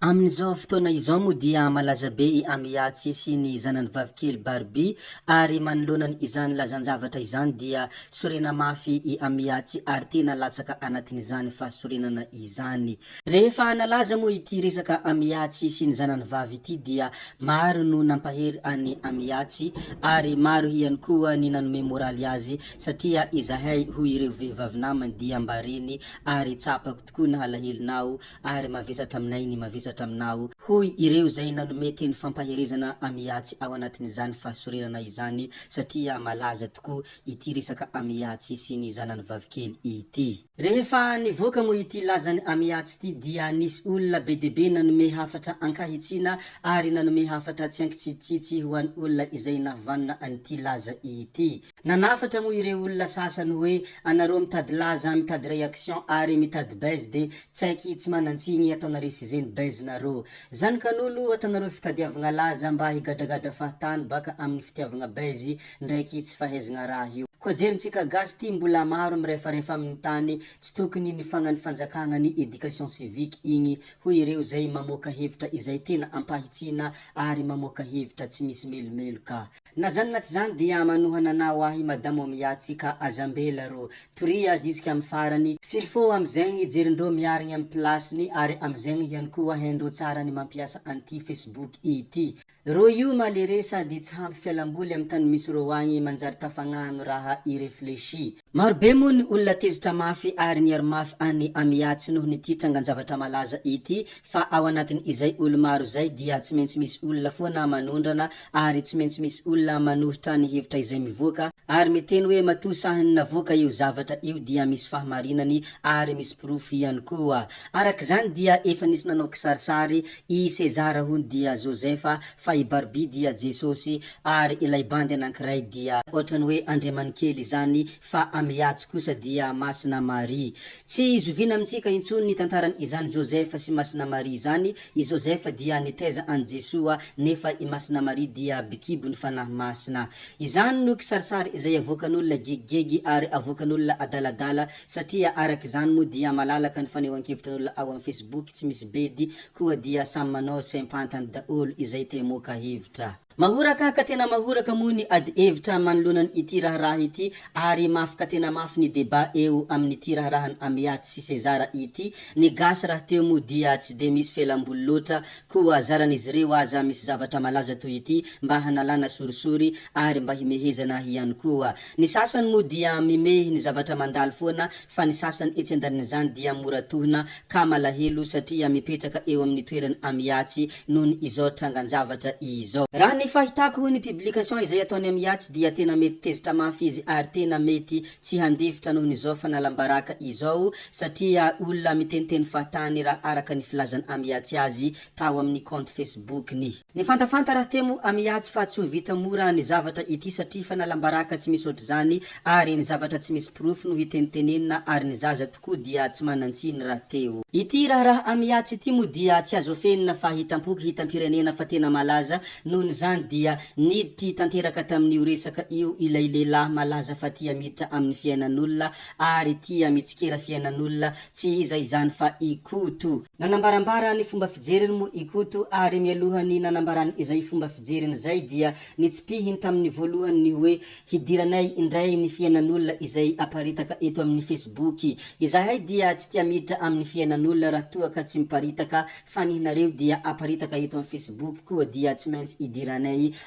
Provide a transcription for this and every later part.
Amin'izao fotoana izao moa dia malaza be i Amiatsy sy ny zanany vavikely Barbie ary manoloana izany lazanjavatra izany dia sorena mafy i Amiatsy ary tena latsaka anatin'izany fahasorenana izany. Rehefa nalaza moa ity resaka Amiatsy sy ny zanany vavy ity dia maro no nampahery any Amiatsy ary maro ihany koa ny nanome moraly azy satria izahay hoy ireo vehivavy namany dia mbareny ary tsapako tokoa na halahelonao ary mavesatra aminay ny mavesatra aminao hoy ireo zay nanome teny fampaherezana Amiatsy ao anatin'izany fahasorenana izany satria malaza tokoa ity resaka Amiatsy sy ny zanany vavikely ity. Rehefa nivoaka moa ity lazany Amiatsy ity dia nisy olona be dia be nanome hafatra ankahitsina ary nanome hafatra tsy ankitsitsitsy ho an'ny olona izay nahavanina an'ity laza ity. Nanafatra moa ireo olona sasany hoe anareo mitady laza mitady réaction ary mitady baizy de tsaiky tsy manantsigny ataonareo sy zeny baizinareo. Zany kanolo ataonareo fitadiavagna laza mba higadragadra fahatany baka amin'ny fitiavagna baizy ndraiky tsy fahaizagna raha io. Koa jerintsika gasy ty mbola maro mirefarefa amin'ny tany tsy tokony nifagnany fanjakagna ny éducation civique igny hoy ireo zay mamoaka hevitra izay tena ampahitsina ary mamoaka hevitra tsy misy melomeloka. Na zany na tsy zany dia manohana anao ahy madamo Amiatsy ka azambela rô toria ziska amin'ny farany s'il faut amizegny jerindreo miarigny amin'ny plasiny ary amizegny ihany koa haindreo tsara ny mampiasa an'ity Facebook ity. Rô io malere sady tsy hampy fialamboly amin'ny tany misy rô agny manjary tafagnano raha ireflechi. Marobe moa ny olona tezitra mafy ary niary mafy any Amiatsy noho nity tranganjavatra malaza ity fa ao anatin' izay olo maro zay dia tsy maintsy misy olona foana manondrana ary tsy maintsy misy olona manohitra ny hevitra izay mivoaka ary miteny hoe matosahany navoaka io zavatra io dia misy fahamarinany ary misy profo ihany koa. Arak'izany dia efa nisy nanao kisarisary i Sezara hony dia Josefa fa i Barbie dia Jesosy ary ilay bandy anankiray dia ohatrany hoe Andriamanikely zany fa Amiatsy kosa dia Masina Maria. Tsy izovina amintsika intsony ny tantaran' izany Josefa sy Masina Maria zany. I Josefa dia nitaiza an Jesoa nefa i Masina Maria dia bikibo ny fanahy masina. Izany no kisarisary izay avoakan'olona gegigege ary avoakan'olona adaladala satria arak'izany moa dia malalaka ny fanehoan-kevitran'olona ao amin'ny Facebook tsy misy bedy koa dia samy manao sempantany daolo izay te moka hevitra. Mahoraka ka tena mahoraka moa ny ady hevitra manoloana ity raharaha ity ary mafy ka tena mafy ny débat eo amin'ity raharahany Amiatsy sy Sezara ity. Ny gasy raha teo moa dia tsy de misy fialamboly loatra koa zaran'izy ireo aza misy zavatra malaza toy ity mba hanalana sorisory ary mba himehezana ihany koa. Ny sasany moa dia mimehy ny zavatra mandalo foana fa ny sasany etsy andanin'izany dia moratohina ka malahelo satria mipetraka eo amin'ny toerany Amiatsy noho ny izao tranganjavatra izao. Raha ny fahitako ho ny publication izay ataony Amiatsy dia tena mety tezitra mafy izy ary tena mety tsy handefitra noho n'izao fanalambaraka izao satria olona miteniteny fahatany raha araka ny filazany Amiatsy azy tao amin'ny compte Facebook-ny. Ny fantafanta raha temo Amiatsy fa tsy ho vita mora ny zavatra ity satria fanalambaraka tsy misy ohatrizany ary ny zavatra tsy misy proof no hitenitenenina ary ny zaza tokoa dia tsy manantsiny raha teo. Ity raha Amiatsy ity moa dia tsy azo afenina fa hitam-poky hitam-pirenena fa tena malaza noho zany dia niditry tanteraka tamin'io resaka io ilay lehilahy malaza fa tia miditra amin'ny fiainan'olona ary tia mitsikera fiainan'olona tsy iza izany fa Ikoto. Nanambarambara ny fomba fijeriny moa Ikoto ary mialohany nanambarany izay fomba fijeriny zay dia nitsipihiny tamin'ny voalohany ny hoe hidiranay indray ny fiainan'olona izay aparitaka eto amin'ny Facebook. Izahay dia tsy tia miditra amin'ny fiainan'olona raha toa ka tsy miparitaka fa nihinareo dia aparitaka eto amin'ny Facebook koa dia tsy maintsy idiranay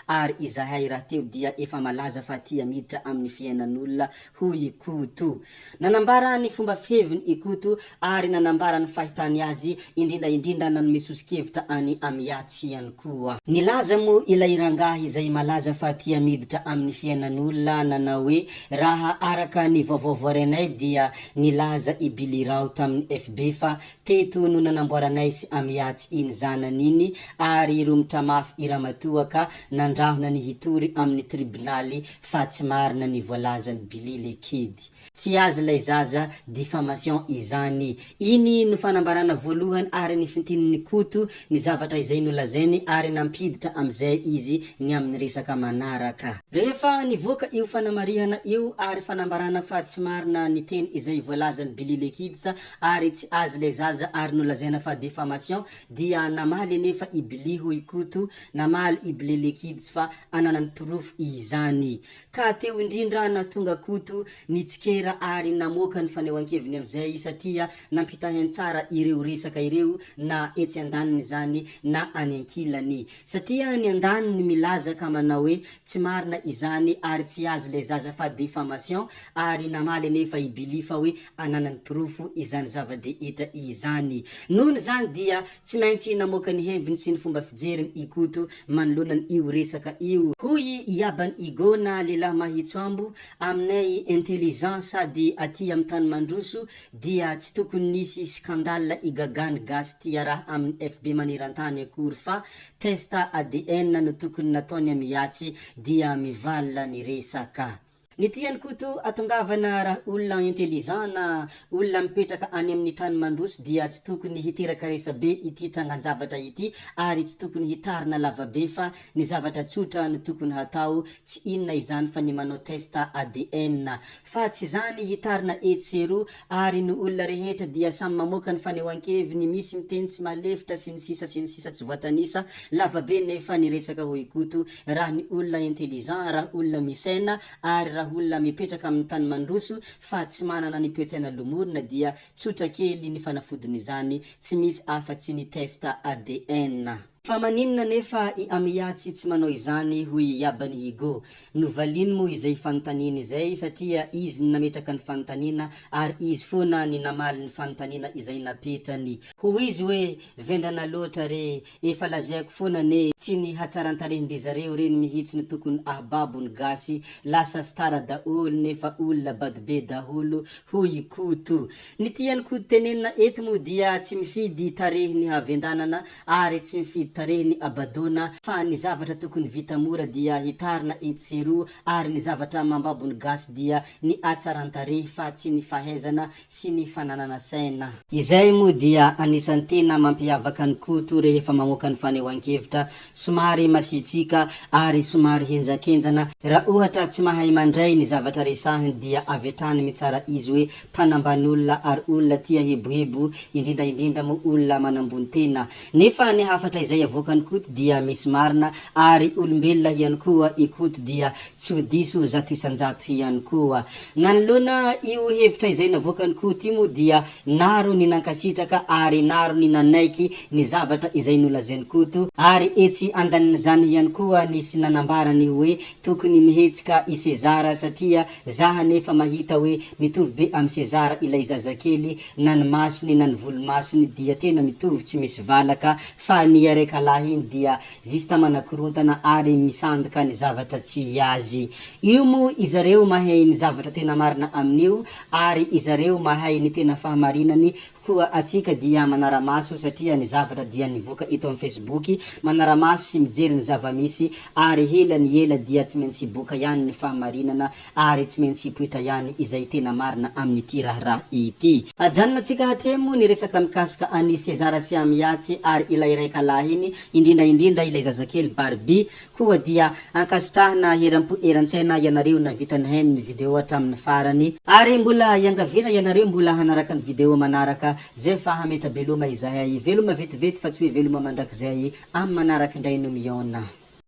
ary izahay raha teo dia efa malaza fa tia miditra amin'ny fiainan'olona hoy Ikoto. Nanambara ny fomba fiheviny Ikoto ary nanambara ny fahitany azy indrindra nanome sosikevitra any Amiatsy ihany koa. Nilaza moa ilay rangahy izay malaza fa tia miditra amin'ny fiainan'olona nanao hoe raha araka ny vaovao voarinay dia nilaza i Bilirao tamin'ny FB fa teto no nanamboaranay sy Amiatsy iny zanany iny ary romitra mafy i Ramatoa ka fa nandrahona ny hitory amin'ny tribunaly fa tsy marina ny voalazany Billy Lekedy. Tsy azo lay zaza diffamation izany. Iny no fanambarana voalohany ary ny fintininy koto ny zavatra izay nolazainy ary nampiditra amizay izy ny amin'ny resaka manaraka. Rehefa nivoaka io fanamarihana io ary fanambarana fa tsy marina ny teny izay voalazany Billy Lekedy ary tsy azo lay zaza ary nolazaina fa diffamation dia namaly nefa i Billy hoy koto namaly i Billy Lekedy fa ananany proof izany. Ka teo indrindra na tonga koto nitsikera ary namoaka ny fanehoan-keviny amizay satria nampitahin tsara ireo resaka ireo na etsy andaniny zany na any ankilany satria ny andaniny milaza ka manao hoe tsy marina izany ary tsy azo lay zaza fa diffamation ary namaly nefa i Billy fa hoe ananany proof izany zava-dehitra izany. Nohony zany dia tsy maintsy namoaka ny heviny sy ny fomba fijeriny ikoto manoloana io resaka io. Hoy Iabany Igona lehilahy mahitsoambo, aminay intelligent sady aty amin'ny tany Mandroso dia tsy tokony nisy scandale igagany gasy tia raha amin'ny FB manerantany akory fa testa ADN no tokony nataony amiyatsy dia mivalina ny resaka. Ny tiany koto atongavana raha olona intelligent na olona mipetraka any amin'ny tany Mandroso dia tsy tokony hiteraka resa be ity trangan-javatra ity ary tsy tokony hitarina lavabe fa ny zavatra tsotra no tokony hatao tsy inona izany fa ny manao testa ADN fa tsy zany hitarina etsero ary ny olona rehetra dia samy mamoaka ny fanehoan-keviny misy miteny tsy malefitra sy ny sisa tsy voatanisa lavabe nefa ny resaka hoy koto raha ny olona intelligent raha olona misaina ary raha olona mipetraka amin'ny tany Mandroso fa tsy manana ny toetsaina lomorina dia tsotra kely ny fanafodiny zany tsy misy afatsy ny testa ADN. Fa maninona nefa i amiyatsy tsy manao izany hoy Iabany Igo. Novaliny mo izay fanontaniana izay satria izy nametraka ny fanontaniana ary izy foana ny namaly ny fanontaniana izay napetrany. Hoy izy hoe vendrana loatra re efa lazaiko foana ne tsy ny hatsarantarehindry zareo reny mihitsy ny tokony ahbabony gasy lasa stara daholo nefa olona badobe daholo hoy koto. Ny tiany koto tenenina eto mo dia tsy mifidy tarehiny havendranana ary tsy mifidy tarehiny abadona fa ny zavatra tokony vita mora dia hitarina etsero ary ny zavatra mambabony gasy dia ny atsarantarehy fa tsy ny fahaizana sy ny fananana saina. Izay mo dia anisan'ny tena mampiavaka ny koto rehefa mamoaka ny fanehoan-kevitra somary masitsika ary somary henjakenjana. Raha ohatra tsy mahay mandray ny zavatra resahiny dia avetrany mitsara izy hoe mpanambany olona ary olona tia hebohebo indrindra mo olona manambony tena. Nefa ny hafatra izay avokany koto dia misy marina ary olombelona ihany koa ikoto dia tsy ho diso zato isanjato ihany koa. Nanoloana io hevitra izay navokany koto io dia naro ny nankasitraka ary naro ny nanaiky ny zavatra izay nolazainy koto ary etsy andaniny zany ihany koa nisy nanambarany hoe tokony mihetsika i Sezara satria zaha nefa mahita hoe mitovy be amin'ny Sezara ilay zazakely na ny masony na ny volomasony dia tena mitovy tsy misy valaka fa ny areka lahy iny dia zista manakorontana ary misandoka ny zavatra tsy azy. Io mo izareo mahay ny zavatra tena marina aminio ary izareo mahay ny tena fahamarinany koa atsika dia manaramaso satria ny zavatra dia nivoaka eto amin'ny Facebook manaramaso sy mijery ny zava-misy ary hela ny ela dia tsy maintsy boka ihany ny fahamarinana ary tsy maintsy poitra ihany izay tena marina amin'ny ity raha ity. Ajanona tsika hatremo ny resaka mikasika any Sezara sy Amiyatsy ary ilay raika lahy iny indrindra ilay zazakely Barbie koa dia ankasitrahana heram-po eran-tsaina ianareo na vitany hainy ny video hatramin'ny farany ary mbola iangavina ianareo mbola hanaraka ny video manaraka zay fa hametra beloma izahay veloma vetivety fa tsy hoe veloma mandrakizay amin'ny manaraka indray no miona.